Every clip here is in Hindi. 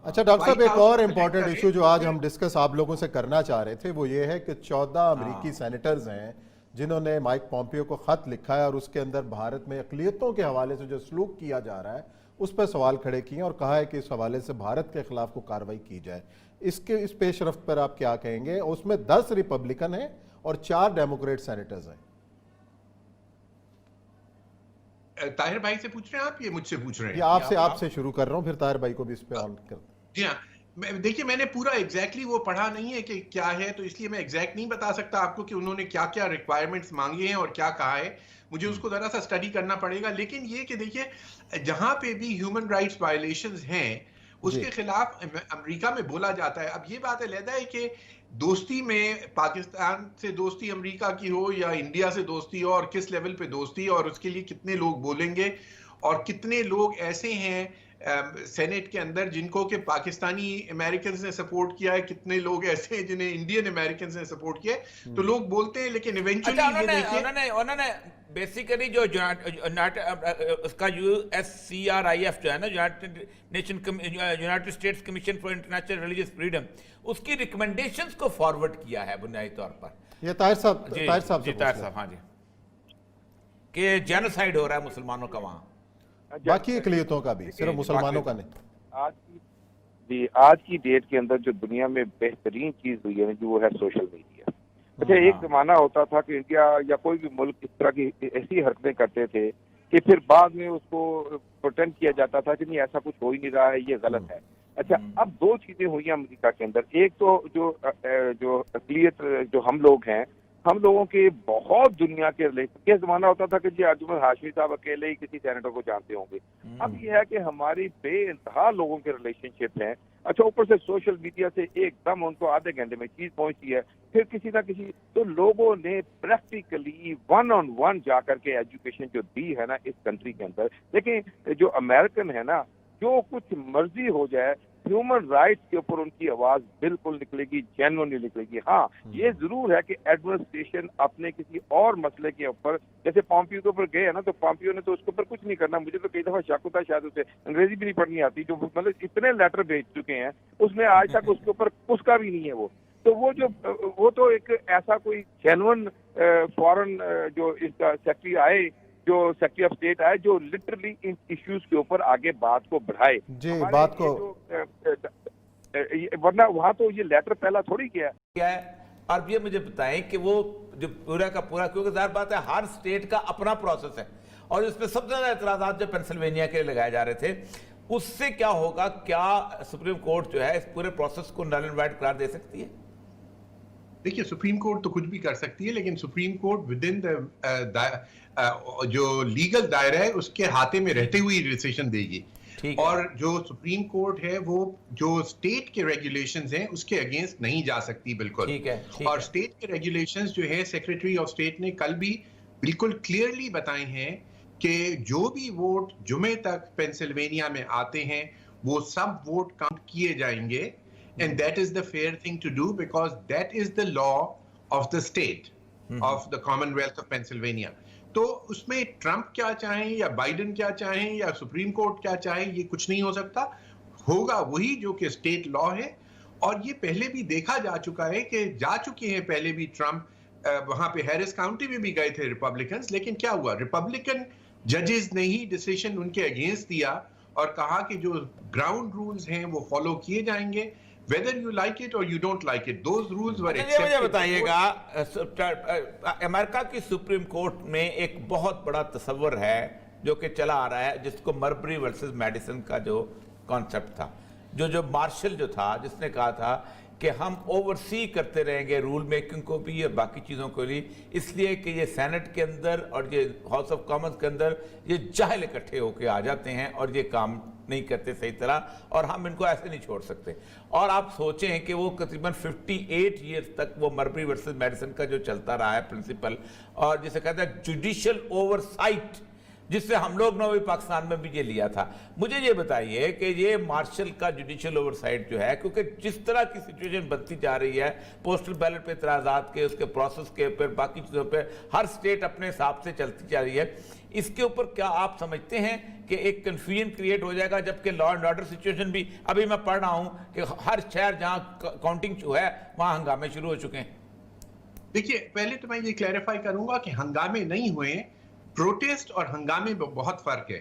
अच्छा डॉक्टर साहब, व्हाइट एक हाउस और को इम्पॉर्टेंट select इशू जो आज करें। हम डिस्कस आप लोगों से करना चाह रहे थे वो ये है कि 14 अमेरिकी सेनेटर्स हैं जिन्होंने माइक पॉम्पियो को खत लिखा है और उसके अंदर भारत में अक़लियतों के हवाले से जो सलूक किया जा रहा है उस पर सवाल खड़े किए और कहा है कि इस हवाले से भारत के खिलाफ को कार्रवाई की जाए। इस पेशरफ्त पर आप क्या कहेंगे? उसमें 10 रिपब्लिकन हैं और 4 डेमोक्रेट सेनेटर्स हैं। ताहिर भाई से पूछ रहे हैं आप, ये मुझसे पूछ रहे ये हैं? आपसे आपसे शुरू कर रहा हूं, फिर ताहिर भाई को भी इस पे ऑन कर। जी हाँ। देखिए, मैंने पूरा एग्जैक्टली वो पढ़ा नहीं है कि क्या है, तो इसलिए मैं एग्जैक्ट नहीं बता सकता आपको कि उन्होंने क्या क्या रिक्वायरमेंट्स मांगे हैं और क्या कहा है। मुझे उसको ज़रा सा स्टडी करना पड़ेगा। लेकिन ये कि देखिए, जहाँ पे भी ह्यूमन राइट्स वायलेशंस हैं जी उसके खिलाफ अमेरिका में बोला जाता है। अब ये बात अलहदा है कि दोस्ती में पाकिस्तान से दोस्ती अमेरिका की हो या इंडिया से दोस्ती हो, और किस लेवल पे दोस्ती हो, और उसके लिए कितने लोग बोलेंगे, और कितने लोग ऐसे हैं सेनेट के अंदर जिनको कि पाकिस्तानी अमेरिकन ने सपोर्ट किया है, कितने लोग ऐसे हैं जिन्हें इंडियन अमेरिकन ने सपोर्ट किया है। तो लोग बोलते हैं, लेकिन अच्छा, इवेंचुअली ये देखिए, उन्होंने बेसिकली जो उसका USCRIF जो है ना, United states commission for international religious freedom, उसकी रिकमेंडेशंस को फॉरवर्ड किया है बुनियादी तौर पर। ये ताहिर साहब से ताहिर पूछ लें। साहब, हाँ जी, कि जेनोसाइड हो रहा है मुसलमानों का वहाँ, बाकी अक़लियतों का भी, सिर्फ मुसलमानों का नहीं। आज की डेट के अंदर जो दुनिया में बेहतरीन चीज हुई है ना, जो वो है सोशल मीडिया। अच्छा, एक जमाना होता था कि इंडिया या कोई भी मुल्क इस तरह की ऐसी हरकतें करते थे कि फिर बाद में उसको प्रोटेंड किया जाता था कि नहीं, ऐसा कुछ हो ही नहीं रहा है, ये गलत है। अच्छा, अब दो चीजें हुई हैं अमेरिका के अंदर। एक तो जो अक़लियत जो हम लोग हैं, हम लोगों के बहुत दुनिया के रिलेशन, यह जमाना होता था कि जी अर्जुन हाशमी साहब अकेले ही किसी सेनेटर को जानते होंगे। अब यह है कि हमारी बेइंतहा लोगों के रिलेशनशिप हैं। अच्छा, ऊपर से सोशल मीडिया से एकदम उनको आधे घंटे में चीज पहुंचती है, फिर किसी ना किसी, तो लोगों ने प्रैक्टिकली वन ऑन वन जाकर के एजुकेशन जो दी है ना इस कंट्री के अंदर। लेकिन जो अमेरिकन है ना, जो कुछ मर्जी हो जाए, ह्यूमन राइट्स के ऊपर उनकी आवाज बिल्कुल निकलेगी, जेन्युइनली निकलेगी। हाँ, ये जरूर है कि एडमिनिस्ट्रेशन अपने किसी और मसले के ऊपर, जैसे पॉम्पियो के ऊपर गए ना, तो पॉम्पियो ने तो उसके ऊपर कुछ नहीं करना। मुझे तो कई दफा शक होता है शायद उसे अंग्रेजी भी नहीं पढ़नी आती, जो मतलब इतने लेटर भेज चुके हैं, उसमें आज तक उसके ऊपर उसका भी नहीं है वो। तो वो तो एक ऐसा कोई जेन्युइन फॉरेन जो इसका सेक्रेटरी आए, जो सेक्रेटरी ऑफ स्टेट आए, जो लिटरली इन इश्यूज के ऊपर आगे बात को बढ़ाए जी बात को, वरना वहां तो ये लेटर पहला थोड़ी किया है। और ये मुझे बताएं कि वो जो पूरा का पूरा, क्योंकि जाहिर बात है हर स्टेट का अपना प्रोसेस है, और इसमें सबसे ज्यादा एतराजात जो पेंसिल्वेनिया के लिए लगाए जा रहे थे, उससे क्या होगा? क्या सुप्रीम कोर्ट जो है इस पूरे प्रोसेस को नल एंड वाइड करार दे सकती है? देखिए, सुप्रीम कोर्ट तो कुछ भी कर सकती है, लेकिन supreme court with in the जो लीगल दायरा है उसके हाथे में रहते हुए डिसीजन देगी। और जो सुप्रीम कोर्ट है वो जो स्टेट के रेगुलेशंस हैं उसके अगेंस्ट नहीं जा सकती बिल्कुल। ठीक और स्टेट के रेगुलेशंस जो है सेक्रेटरी ऑफ स्टेट ने कल भी बिल्कुल क्लियरली बताए हैं कि जो भी वोट जुमे तक पेंसिल्वेनिया में आते हैं वो सब वोट काउंट किए जाएंगे, and that is the fair thing to do because that is the law of the state of the Commonwealth of Pennsylvania. तो उसमें ट्रंप क्या चाहें या बाइडेन क्या चाहें या सुप्रीम कोर्ट क्या चाहे, ये कुछ नहीं हो सकता। होगा वही जो कि स्टेट लॉ है। और ये पहले भी देखा जा चुका है कि जा चुके हैं पहले भी ट्रंप वहां पे हैरिस काउंटी में भी गए थे रिपब्लिकन्स, लेकिन क्या हुआ, रिपब्लिकन जजेस ने ही डिसीजन उनके अगेंस्ट दिया और कहा कि जो ग्राउंड रूल्स हैं वो फॉलो किए जाएंगे, whether you like it or you don't like it, those rules were accepted. मुझे बताइएगा, अमेरिका की सुप्रीम कोर्ट में एक बहुत बड़ा तस्वर है जो कि चला आ रहा है, जिसको मरबरी वर्सेस मेडिसन का जो कॉन्सेप्ट था, जो मार्शल जो था, जिसने कहा था कि हम ओवरसी करते रहेंगे रूल मेकिंग को भी और बाकी चीज़ों को भी, इसलिए कि ये सेनेट के अंदर और ये हाउस ऑफ कॉमन्स के अंदर ये जाहिल इकट्ठे होकर आ जाते हैं और ये काम नहीं करते सही तरह, और हम इनको ऐसे नहीं छोड़ सकते। और आप सोचें कि वो तकरीबन 58 ईयर्स तक वो मरबरी वर्सेस मेडिसन का जो चलता रहा है प्रिंसिपल, और जिसे कहते हैं जुडिशियल ओवरसाइट जिससे हम लोग ने भी पाकिस्तान में भी ये लिया था। मुझे ये बताइए कि ये मार्शल का जुडिशियल ओवरसाइट जो है, क्योंकि जिस तरह की सिचुएशन बनती जा रही है, पोस्टल बैलेट पे इतराज़ात के, उसके प्रोसेस के, फिर बाकी चीज़ों पे हर स्टेट अपने हिसाब से चलती जा रही है, इसके ऊपर क्या आप समझते हैं कि एक कन्फ्यूजन क्रिएट हो जाएगा? जबकि लॉ एंड ऑर्डर सिचुएशन भी, अभी मैं पढ़ रहा हूँ कि हर शहर जहाँ काउंटिंग है वहाँ हंगामे शुरू हो चुके हैं। देखिए, पहले तो मैं ये क्लैरिफाई करूंगा कि हंगामे नहीं हुए, प्रोटेस्ट और हंगामे में बहुत फर्क है।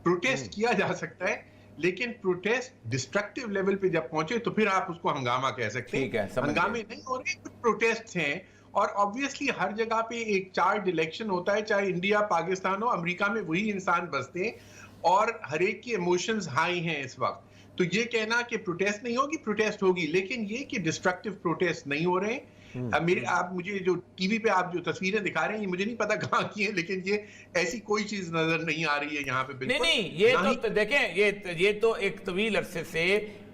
प्रोटेस्ट किया जा सकता है, लेकिन प्रोटेस्ट डिस्ट्रक्टिव लेवल पे जब पहुंचे तो फिर आप उसको हंगामा कह सकते ठीक है, हैं। समझ हंगामे गए। नहीं हो रहे, कुछ प्रोटेस्ट हैं, और ऑब्वियसली हर जगह पे एक चार्ज इलेक्शन होता है, चाहे इंडिया, पाकिस्तान हो, अमेरिका में वही इंसान बसते हैं, और हर एक की इमोशंस हाई हैं इस वक्त। तो ये कहना कि प्रोटेस्ट नहीं होगी, प्रोटेस्ट होगी, लेकिन ये कि डिस्ट्रक्टिव प्रोटेस्ट नहीं हो रहे हैं। आप मुझे जो टीवी पे आप जो तस्वीरें दिखा रहे हैं, ये मुझे नहीं पता कहाँ की है, लेकिन ये ऐसी कोई चीज नजर नहीं आ रही है यहाँ पे। बिल्कुल नहीं, ये तो देखें, ये तो एक तवील अरसे से,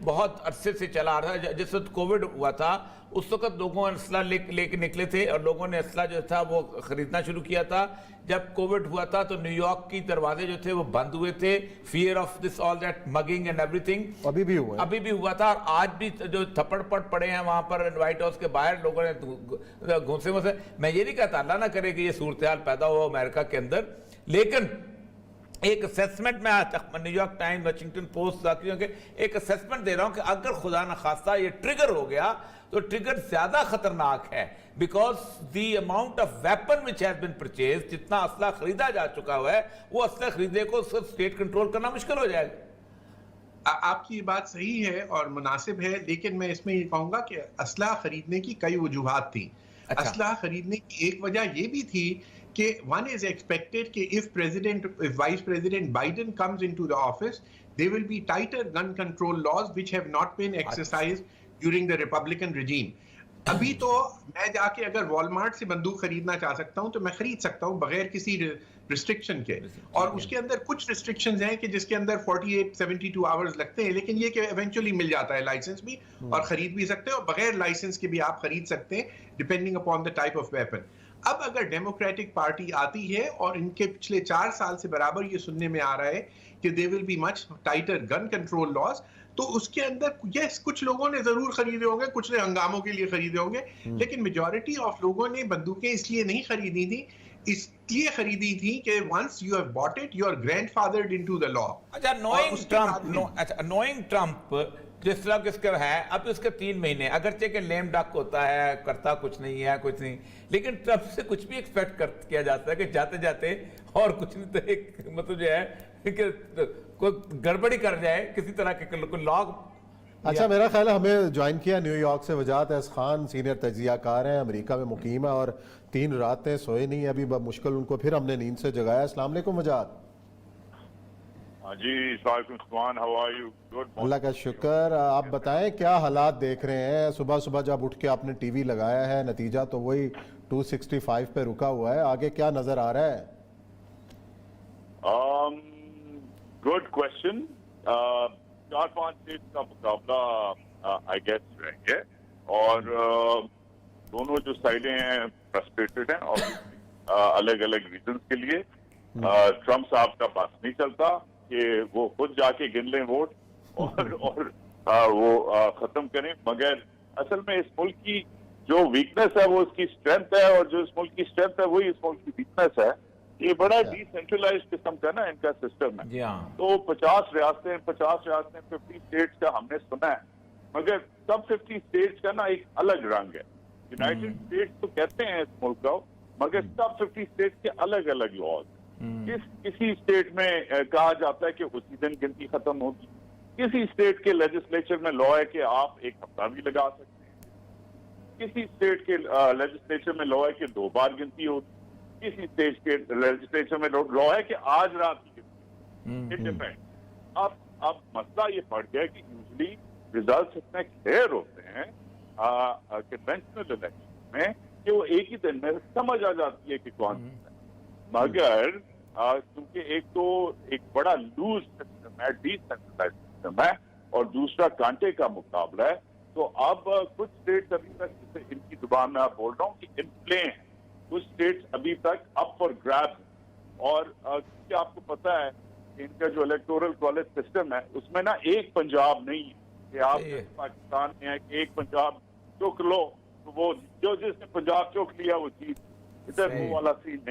बहुत अरसे से चला आ रहा है। जिस वक्त कोविड हुआ था उस वक्त लोगों ने असला लेके निकले थे, और लोगों ने असला जो था वो खरीदना शुरू किया था। जब कोविड हुआ था तो न्यूयॉर्क की दरवाजे जो थे वो बंद हुए थे, fear of this all that mugging and everything. अभी भी हुआ था, और आज भी जो थप्पड़ पड़ पड़े हैं वहां पर व्हाइट हाउस के बाहर, लोगों ने घूसे घूसे। मैं ये नहीं कहता अल्लाह ना करे कि ये सूरत हाल पैदा हो अमेरिका के अंदर, लेकिन एक असेसमेंट में न्यूयॉर्क टाइम्स, वाशिंगटन पोस्ट के एक असेसमेंट दे रहा हूं कि अगर खुदा न खास्ता ये ट्रिगर हो गया तो ट्रिगर ज्यादा खतरनाक है, because the amount of weapon which has been purchase, जितना असला खरीदा जा चुका हुआ है, वो असला खरीदने को सिर्फ स्टेट कंट्रोल करना मुश्किल हो जाएगा। आपकी ये बात सही है और मुनासिब है, लेकिन मैं इसमें ये कहूंगा कि असला खरीदने की कई वजूहात थी। अच्छा। असला खरीदने की एक वजह ये भी थी कि one is expected कि if Vice President Biden comes into the office, there will be tighter gun control laws which have not been exercised during the Republican regime. अभी तो मैं जाके अगर वॉलमार्ट से बंदूक खरीदना चाह सकता हूं तो मैं खरीद सकता हूं बगैर किसी रिस्ट्रिक्शन के, और उसके अंदर कुछ रिस्ट्रिक्शंस हैं कि जिसके अंदर 48-72 आवर्स लगते हैं, लेकिन ये कि इवेंचुअली मिल जाता है लाइसेंस भी, और खरीद भी सकते हैं, और बगैर लाइसेंस के भी आप खरीद सकते हैं depending upon the type of weapon. अब अगर डेमोक्रेटिक पार्टी आती है और इनके पिछले 4 साल से बराबर ये सुनने में आ रहा है कि they will be much tighter gun control laws, तो उसके अंदर यस कुछ लोगों ने जरूर खरीदे होंगे, कुछ ने हंगामों के लिए खरीदे होंगे, लेकिन मेजॉरिटी ऑफ लोगों ने बंदूकें इसलिए नहीं खरीदी थी, इसलिए खरीदी थी कि once you have bought it you are grandfathered into the law. अच्छा, नोइंग ट्रम्प जिस तरह किसका है, अब उसके 3 महीने, अगरचे के लेम डक होता है, करता कुछ नहीं है, कुछ नहीं, लेकिन ट्रम्प से कुछ भी एक्सपेक्ट किया जाता है कि जाते जाते और कुछ नहीं तो एक मतलब जो है कि कोई गड़बड़ी कर जाए किसी तरह के लॉग। अच्छा, मेरा ख्याल है हमें ज्वाइन किया न्यूयॉर्क से वजाहत एस खान, सीनियर तजियाकार हैं, अमेरिका में मुकीम है और 3 रातें सोए नहीं, अभी मुश्किल उनको फिर हमने नींद से जगाया। अस्सलाम वालेकुम वजाहत। जी, हाउ आर यू? गुड। अल्लाह का शुक्र। आप बताएं क्या हालात देख रहे हैं? सुबह सुबह जब उठ के आपने टीवी लगाया है, नतीजा तो वही 265 पे रुका हुआ है, आगे क्या नजर आ रहा है? Good question. 4-5 स्टेट का मुकाबला आई गेस रहेंगे, और दोनों जो साइडें हैं फ्रस्ट्रेटेड हैं और अलग अलग रीजन के लिए। ट्रम्प साहब का पास नहीं चलता कि वो खुद जाके गिन लें वोट और वो खत्म करें, मगर असल में इस मुल्क की जो वीकनेस है वो इसकी स्ट्रेंथ है, और जो इस मुल्क की स्ट्रेंथ है वही इस मुल्क की वीकनेस है। ये बड़ा डिसेंट्रलाइज्ड किस्म का ना इनका सिस्टम है। तो 50 रियासतें 50 स्टेट्स का हमने सुना है, मगर सब 50 स्टेट्स का ना एक अलग रंग है। यूनाइटेड स्टेट्स तो कहते हैं इस मुल्क का, मगर सब 50 स्टेट्स के अलग अलग लॉज। किसी स्टेट में कहा जाता है कि उसी दिन गिनती खत्म होगी, किसी स्टेट के लेजिस्लेचर में लॉ है कि आप 1 हफ्ता भी लगा सकते हैं, किसी स्टेट के लेजिस्लेचर में लॉ है कि 2 बार गिनती होगी, किसी स्टेट के लेजिस्लेचर में लॉ है कि आज रात की गिनती। It depends. अब मसला ये पड़ गया कि यूजली रिजल्ट इतने क्लियर होते हैं कन्वेंशनल इलेक्शन में कि वो एक ही दिन में समझ आ जाती है कि कौन है, मगर क्योंकि एक तो एक बड़ा लूज सिस्टम है, डिसेंट्रलाइज्ड सिस्टम है, और दूसरा कांटे का मुकाबला है। तो अब कुछ स्टेट्स अभी तक, जैसे इनकी जुबान में आप बोल रहा हूँ कि इन प्ले हैं, कुछ स्टेट्स अभी तक अप फॉर ग्रैब, और क्योंकि आपको पता है कि इनका जो इलेक्टोरल कॉलेज सिस्टम है उसमें ना एक पंजाब नहीं है कि आप सही है। पाकिस्तान में है कि एक पंजाब चुक लो तो वो जो जिसने पंजाब चुक लिया वो जीत, इधर सही। वो वाला सीन नहीं